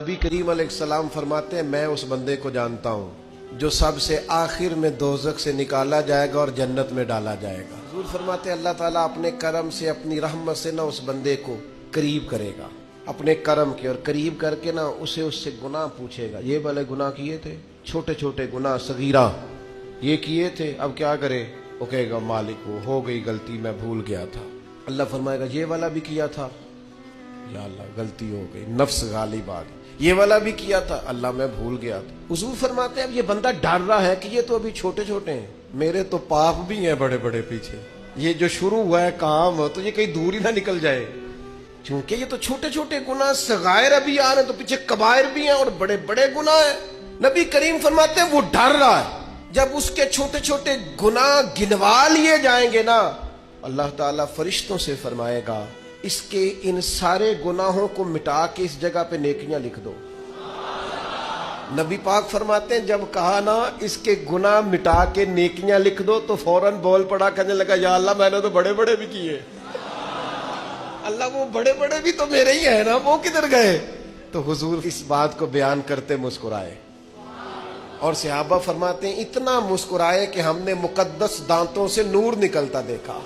नबी करीम अलैहिस्सलाम फरमाते हैं, मैं उस बंदे को जानता हूँ जो सबसे आखिर में दोज़ख से निकाला जाएगा और जन्नत में डाला जाएगा। हुज़ूर फरमाते हैं, अल्लाह ताला अपने करम से, अपनी रहमत से ना उस बंदे को करीब करेगा, अपने करम के, और करीब करके ना उससे गुनाह पूछेगा। ये वाले गुनाह किए थे, छोटे छोटे गुनाह सगीरा ये किए थे, अब क्या करे? वो कहेगा, मालिक वो हो गई गलती, मैं भूल गया था। अल्लाह फरमाएगा, ये वाला भी किया था, या अल्लाह गलती हो गई, नफ्स गालिब आ गई। ये वाला भी किया था, अल्लाह मैं भूल गया था। हुजूर फरमाते हैं, अब ये बंदा डर रहा है कि ये तो अभी छोटे छोटे हैं, मेरे तो पाप भी हैं बड़े बड़े पीछे, ये जो शुरू हुआ है काम तो ये कहीं दूर ही ना निकल जाए, क्योंकि ये तो छोटे छोटे गुनाह सगायर अभी आ रहे हैं, तो पीछे कबायर भी हैं और बड़े बड़े गुनाह हैं। नबी करीम फरमाते हैं, वो डर रहा है, जब उसके छोटे छोटे गुनाह गिनवा लिए जाएंगे ना, अल्लाह ताला फरिश्तों से फरमाएगा, इसके इन सारे गुनाहों को मिटा के इस जगह पे नेकियां लिख दो। नबी पाक फरमाते हैं, जब कहा ना इसके गुनाह मिटा के नेकियां लिख दो, तो फौरन बोल पड़ा, कहने लगा, या अल्लाह मैंने तो बड़े बड़े भी किए, अल्लाह वो बड़े बड़े भी तो मेरे ही है ना, वो किधर गए? तो हुजूर इस बात को बयान करते मुस्कुराए, और सहाबा फरमाते हैं, इतना मुस्कुराए कि हमने मुकद्दस दांतों से नूर निकलता देखा।